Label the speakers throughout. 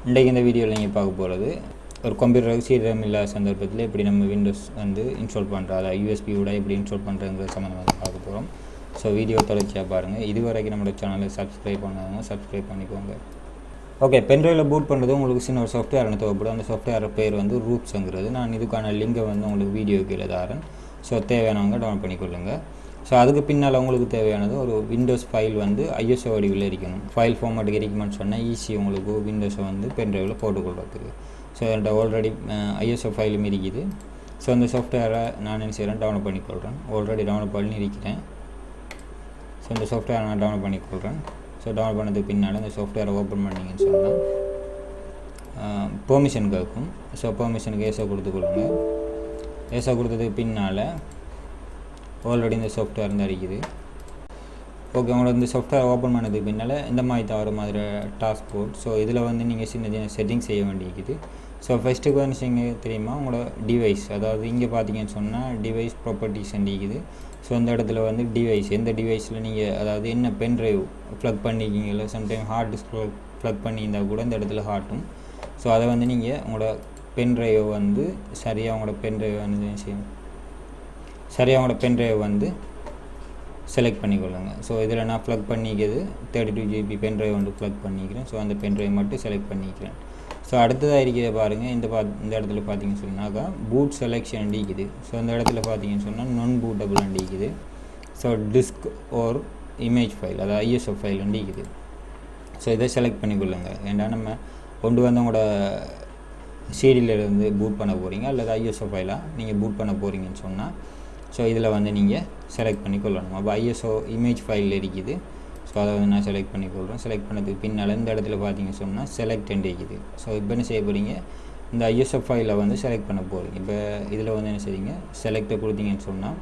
Speaker 1: இன்றைக்கு இந்த வீடியோவில் நீங்கள் பார்க்க போகிறது ஒரு கம்ப்யூட்டருக்கு சீரம் இல்லாத சந்தர்ப்பத்தில் எப்படி நம்ம விண்டோஸ் வந்து இன்ஸ்டால் பண்ணுறோம், அதை யூஎஸ்பியோட எப்படி இன்ஸ்டால் பண்ணுறதுங்கிற சம்மந்தமாக பார்க்க போகிறோம். ஸோ வீடியோ தொடர்ச்சியாக பாருங்கள். இது வரைக்கும் நம்மளோட சேனலை சப்ஸ்கிரைப் பண்ணாதவங்க சப்ஸ்கிரைப் பண்ணிக்கோங்க. ஓகே, பென்ட்ரைவில் பூட் பண்ணுறது உங்களுக்கு சின்ன ஒரு சாஃப்ட்வேர் தேவைப்படும். அந்த சாஃப்ட்வேர் பேர் வந்து ரூட்ஸுங்கிறது. நான் இதுக்கான லிங்கை வந்து உங்களுக்கு வீடியோ கீழே தரேன். ஸோ தேவையானவங்க டவுன்லோட் பண்ணிக்கொள்ளுங்கள். ஸோ அதுக்கு பின்னால் உங்களுக்கு தேவையானது ஒரு விண்டோஸ் ஃபைல் வந்து ஐஎஸ்ஓ வடிவில் இருக்கணும். ஃபைல் ஃபார்மேட்டுக்கு இருக்குமென்னு சொன்னால் ஈஸி உங்களுக்கு விண்டோஸை வந்து பென்ட்ரைவில் போட்டுக்கொள்றதுக்கு. ஸோ என்கிட்ட ஆல்ரெடி ஐஎஸ்ஓ ஃபைலும் இருக்குது. ஸோ அந்த சாஃப்ட்வேரை நான் என்ன செய்கிறேன், டவுன்லோட் பண்ணிக்கொள்கிறேன். ஆல்ரெடி டவுன்லோட் பண்ணி இருக்கிறேன். ஸோ இந்த சாஃப்ட்வேரை நான் டவுன்லோட் பண்ணிக்கொள்கிறேன். ஸோ டவுன்லோட் பண்ணதுக்கு பின்னால் இந்த சாஃப்ட்வேரை ஓப்பன் பண்ணிங்கன்னு சொன்னால் பெர்மிஷன் கேட்கும். ஸோ பெர்மிஷனுக்கு ஏசோ கொடுத்துக்கொள்ளுங்க. ஏசோ கொடுத்ததுக்கு பின்னால் ஆல்ரெடி இந்த சாஃப்ட்வேர் தான் இருக்குது. ஓகே, உங்களுக்கு இந்த சாஃப்ட்வேர் ஓப்பன் பண்ணதுக்கு பின்னால் இந்த மாதிரி தவிர மாதிரி டாஸ்க் போர்ட். ஸோ இதில் வந்து நீங்கள் சின்ன சின்ன செட்டிங்ஸ் செய்ய வேண்டியிருக்குது. ஸோ ஃபஸ்ட்டுக்கு வந்து நீங்கள் தெரியுமா, உங்களோட டிவைஸ், அதாவது இங்கே பார்த்தீங்கன்னு சொன்னால் டிவைஸ் ப்ராப்பர்ட்டிஸ் இருக்குது. ஸோ இந்த இடத்துல வந்து டிவைஸ், எந்த டிவைஸில் நீங்கள் அதாவது என்ன பென்ட்ரைவ் ப்ளக் பண்ணிக்கிங்களோ, சம்டைம் ஹார்ட் டிஸ்க் ப்ளக் பண்ணியிருந்தால் கூட இந்த இடத்துல ஹார்ட்டும். ஸோ அதை வந்து நீங்கள் உங்களோட பென்ட்ரைவை வந்து சரியாக உங்களோட பென்ட்ரைவை வந்து செய்யணும், சரியாக உங்களோட பென்ட்ரைவை வந்து செலக்ட் பண்ணிக்கொள்ளுங்க. ஸோ இதில் நான் ப்ளக் பண்ணிக்கிறது 32 GB பென்ட்ரைவ் வந்து ப்ளக் பண்ணிக்கிறேன். ஸோ அந்த பென்ட்ரைவ் மட்டும் செலக்ட் பண்ணிக்கிறேன். ஸோ அடுத்ததாக இருக்கிறத பாருங்கள். இந்த இடத்துல பார்த்தீங்கன்னு சொன்னாக்கா பூட் செலெக்ஷன் இருக்குது. ஸோ இந்த இடத்துல பார்த்தீங்கன்னு சொன்னால் நான் பூட்டபிள் இருக்குது. ஸோ டிஸ்க் ஓர் இமேஜ் ஃபைல், அதாவது ஐஎஸ்ஓ ஃபைல் இருக்குது. ஸோ இதை செலக்ட் பண்ணிக்கொள்ளுங்க. ஏன்னா நம்ம கொண்டு வந்து உங்களோட சிடியிலேருந்து பூட் பண்ண போகிறீங்க அல்லது ஐஎஸ்ஓ ஃபைலாக நீங்கள் பூட் பண்ண போகிறீங்கன்னு சொன்னால் ஸோ இதில் வந்து நீங்கள் செலக்ட் பண்ணிக்கொள்ளணும். அப்போ ஐஎஸ்ஓ இமேஜ் ஃபைல் இருக்குது. ஸோ அதை வந்து நான் செலக்ட் பண்ணிக்கொள்கிறேன். செலக்ட் பண்ணதுக்கு பின்னால் இந்த இடத்துல பார்த்தீங்கன்னு சொன்னால் செலக்ட் இருக்குது. ஸோ இப்போ என்ன செய்ய போகிறீங்க, இந்த ஐஎஸ்ஓ ஃபைலை வந்து செலக்ட் பண்ண போகிறீங்க. இப்போ இதில் வந்து என்ன செய்வீங்க, செலக்டை கொடுத்தீங்கன்னு சொன்னால்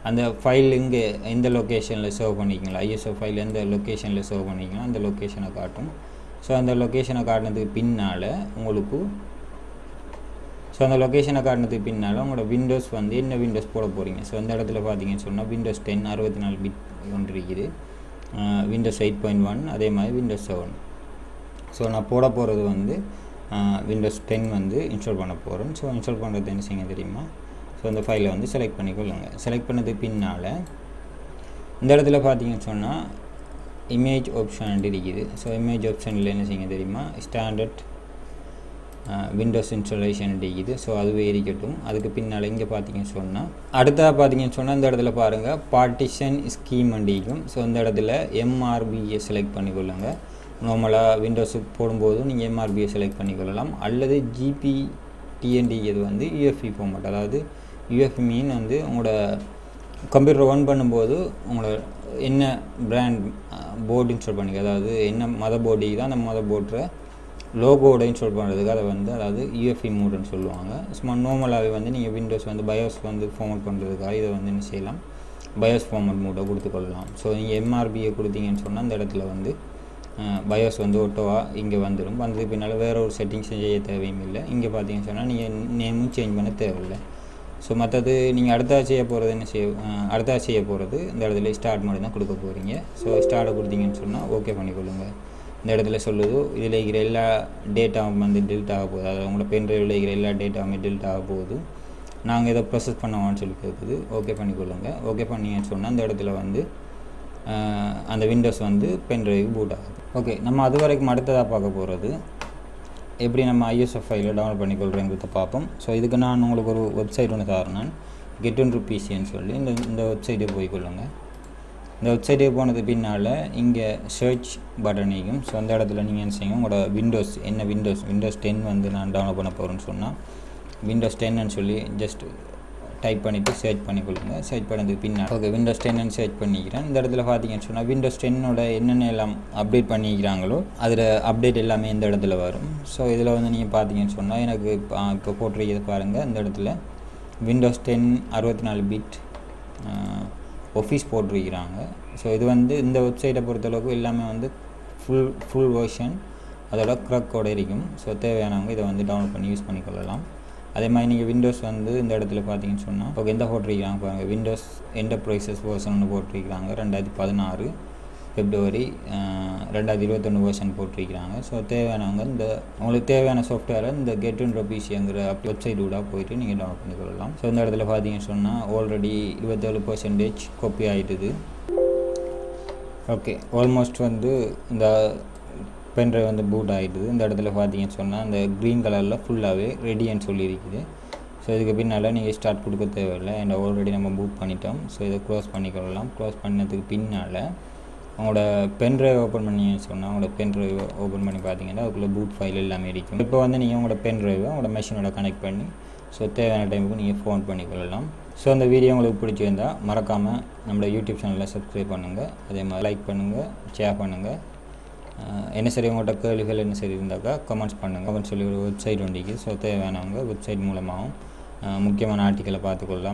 Speaker 1: அந்த ஃபைல் இங்கே எந்த லொக்கேஷனில் சேவ் பண்ணிக்கலாம், ஐஎஸ்ஓ ஃபைல் எந்த லொக்கேஷனில் சேவ் பண்ணிக்கலாம் அந்த லொக்கேஷனை காட்டும். ஸோ அந்த லொக்கேஷனை காட்டினதுக்கு பின்னால் உங்களுக்கு அந்த லொக்கேஷனை காட்டினதுக்கு பின்னால் உங்களோட விண்டோஸ் வந்து என்ன விண்டோஸ் போட போகிறீங்க. ஸோ இந்த இடத்துல பார்த்தீங்கன்னு சொன்னால் விண்டோஸ் 10 64 பிட் ஒன்று இருக்குது, விண்டோஸ் 8.1, அதே மாதிரி விண்டோஸ் 7. ஸோ நான் போட போகிறது வந்து விண்டோஸ் 10 வந்து இன்ஸ்டால் பண்ண போகிறேன். ஸோ இன்ஸ்டால் பண்ணுறது என்ன செய்ய தெரியுமா, ஸோ அந்த ஃபைலை வந்து செலக்ட் பண்ணிக்கொள்ளுங்க. செலக்ட் பண்ணதுக்கு பின்னால் இந்த இடத்துல பார்த்தீங்கன்னு சொன்னால் இமேஜ் ஆப்ஷன் இருக்குது. ஸோ இமேஜ் ஆப்ஷனில் என்ன செய்ய தெரியுமா, ஸ்டாண்டர்ட் விண்டோஸ் இன்ஸ்டாலேஷன் இருக்குது. ஸோ அதுவே இருக்கட்டும். அதுக்கு பின்னால் இங்கே பார்த்தீங்கன்னு சொன்னால் அடுத்ததாக பார்த்தீங்கன்னு சொன்னால் இந்த இடத்துல பாருங்கள் பார்ட்டிஷன் ஸ்கீம் இருக்கும். ஸோ இந்த இடத்துல எம்ஆர்பியை செலக்ட் பண்ணிக்கொள்ளுங்க. நார்மலாக விண்டோஸுக்கு போடும்போது நீங்கள் எம்ஆர்பியை செலக்ட் பண்ணிக்கொள்ளலாம். அல்லது ஜிபிடிஎன்டி இது வந்து யூஎஃப்இ ஃபார்மேட், அதாவது யூஎஃப்இ மீன் வந்து உங்களோட கம்ப்யூட்டர் ரன் பண்ணும்போது உங்களோட என்ன பிராண்ட் போர்டு இன்ஸ்டால் பண்ணிக்க, அதாவது என்ன மதர் போர்டு தான் அந்த மதர் போர்டுற லோகோவோட இன்ஸ்டால் பண்ணுறதுக்கு அதை வந்து அதாவது யூஎஃப்இ மோடுன்னு சொல்லுவாங்க. சும்மா நார்மலாகவே வந்து நீங்கள் விண்டோஸ் வந்து பயோஸ் வந்து ஃபார்மேட் பண்ணுறதுக்காக இதை வந்து என்ன செய்யலாம், பயோஸ் ஃபார்மேட் மோடை கொடுத்துக்கொள்ளலாம். ஸோ நீங்கள் எம்ஆர்பியை கொடுத்தீங்கன்னு சொன்னால் அந்த இடத்துல வந்து பயோஸ் வந்து ஓட்டோவாக இங்கே வந்துடும். வந்ததுக்கு பின்னால் வேறு ஒரு செட்டிங்ஸ் செய்ய தேவையும் இல்லை. இங்கே பார்த்தீங்கன்னு சொன்னால் நீங்கள் நேமும் சேஞ்ச் பண்ண தேவையில்லை. ஸோ மற்றது நீங்கள் அடுத்ததாக செய்ய போகிறது அடுத்ததாக செய்ய போகிறது இந்த இடத்துல ஸ்டார்ட் மட்டும் தான் கொடுக்க போகிறீங்க. ஸோ ஸ்டார்ட்டை கொடுத்தீங்கன்னு சொன்னால் ஓகே பண்ணிக்கொள்ளுங்க. இந்த இடத்துல சொல்லுது இதில் இருக்கிற எல்லா டேட்டாவும் வந்து டெலிட் ஆக போகுது, அதாவது உங்களோட பென்ட்ரைவில் இருக்கிற எல்லா டேட்டாவுமே டெலிட் ஆக போகுது. நாங்கள் இதை ப்ராசஸ் பண்ணுவோம்னு சொல்லி கேட்குது. ஓகே பண்ணிக்கொள்ளுங்க. ஓகே பண்ணிங்கன்னு சொன்னால் அந்த இடத்துல வந்து அந்த விண்டோஸ் வந்து பென்ட்ரைவ் பூட் ஆகுது. ஓகே, நம்ம அது வரைக்கும் அடுத்ததாக பார்க்க போகிறது எப்படி நம்ம ஐஎஸ்ஓ ஃபைலை டவுன்லோட் பண்ணிக்கொள்கிறேங்கிறத பார்ப்போம். ஸோ இதுக்கு நான் உங்களுக்கு ஒரு வெப்சைட் ஒன்று தரேன், நான் கெட் ஒன் ருபீஸ்ன்னு சொல்லி இந்த வெப்சைட்டை போய்க்கொள்ளுங்க. இந்த வெப்சைட்டுக்கு போனது பின்னால் இங்கே சர்ச் பட்டன் இருக்கும். ஸோ அந்த இடத்துல நீங்கள் என்ன செய்யுங்க, உங்களோட விண்டோஸ் என்ன விண்டோஸ் 10 வந்து நான் டவுன்லோட் பண்ண போகிறேன்னு சொன்னால் விண்டோஸ் 10ன்னு சொல்லி ஜஸ்ட் டைப் பண்ணிவிட்டு சர்ச் பண்ணிக்கொள்ளுங்க. சர்ச் பண்ணதுக்கு பின்னால் ஓகே விண்டோஸ் 10ன்னு சர்ச் பண்ணிக்கிறேன். இந்த இடத்துல பார்த்தீங்கன்னு சொன்னால் விண்டோஸ் 10ஓட என்னென்ன எல்லாம் அப்டேட் பண்ணிக்கிறாங்களோ அதில் அப்டேட் எல்லாமே இந்த இடத்துல வரும். ஸோ இதில் வந்து நீங்கள் பார்த்தீங்கன்னு சொன்னால் எனக்கு இப்போ போட்டிருக்கிறது பாருங்கள். இந்த இடத்துல விண்டோஸ் 10 64 பிட் ஆஃபீஸ் போட்டிருக்கிறாங்க. ஸோ இது வந்து இந்த வெப்சைட்டை பொறுத்தளவுக்கு எல்லாமே வந்து ஃபுல் வெர்ஷன் அதோட க்ரக்கோடு இருக்கும். ஸோ தேவையானவங்க இதை வந்து டவுன்லோட் பண்ணி யூஸ் பண்ணிக்கொள்ளலாம். அதே மாதிரி நீங்கள் விண்டோஸ் வந்து இந்த இடத்துல பார்த்தீங்கன்னு சொன்னால் ஓகே எந்த போட்டிருக்கிறாங்க பாருங்கள், விண்டோஸ் என்டர்பிரைசஸ் வெர்ஷன் ஒன்று போட்டிருக்கிறாங்க 2016. February 2021 வெர்ஷன் போட்டிருக்கிறாங்க. ஸோ தேவையானவங்க உங்களுக்கு தேவையான சாஃப்ட்வேரை இந்த get.pc-ங்கிற வெப்சைட் கூட போயிட்டு நீங்கள் டவுன்லோட் பண்ணிக்கொள்ளலாம். ஸோ இந்த இடத்துல பார்த்தீங்கன்னு சொன்னால் ஆல்ரெடி 27% காப்பி ஆகிடுது. ஓகே, ஆல்மோஸ்ட் இந்த பென்ட்ரைவ் பூட் ஆகிடுது. இந்த இடத்துல பார்த்தீங்கன்னு சொன்னால் அந்த க்ரீன் கலரில் ஃபுல்லாகவே ரெடின்னு சொல்லியிருக்குது. ஸோ இதுக்கு பின்னால் நீங்கள் ஸ்டார்ட் கொடுக்க தேவையில்லை. அண்ட் ஆல்ரெடி நம்ம பூட் பண்ணிட்டோம். ஸோ இதை க்ளோஸ் பண்ணிக்கொள்ளலாம். க்ளோஸ் பண்ணதுக்கு பின்னால் உங்களோட பென்ட்ரைவ் ஓப்பன் பண்ணிங்கன்னு சொன்னால் உங்களோட பென்ட்ரைவ் ஓப்பன் பண்ணி பார்த்தீங்கன்னா அதுக்குள்ளே பூட் ஃபைல் எல்லாமே இருக்கும். இப்போ நீங்கள் உங்களோட பென்ட்ரைவை உங்களோட மெஷினோட கனெக்ட் பண்ணி ஸோ தேவையான டைமுக்கு நீங்கள் ஃபோன் பண்ணிக்கொள்ளலாம். ஸோ அந்த வீடியோ உங்களுக்கு பிடிச்சிருந்தால் மறக்காமல் நம்மளோட யூடியூப் சேனலில் சப்ஸ்கிரைப் பண்ணுங்கள். அதே மாதிரி லைக் பண்ணுங்கள், ஷேர் பண்ணுங்கள். என்ன சரி உங்கள்கிட்ட கேள்விகள் என்ன சரி இருந்தாக்கா கமெண்ட்ஸ் பண்ணுங்கள். அப்படின்னு சொல்லி ஒரு வெப்சைட் ஒன்றிக்கு. ஸோ தேவையானவங்க வெப்சைட் மூலமாகவும் முக்கியமான ஆர்டிக்கலை பார்த்துக்கொள்ளலாம்.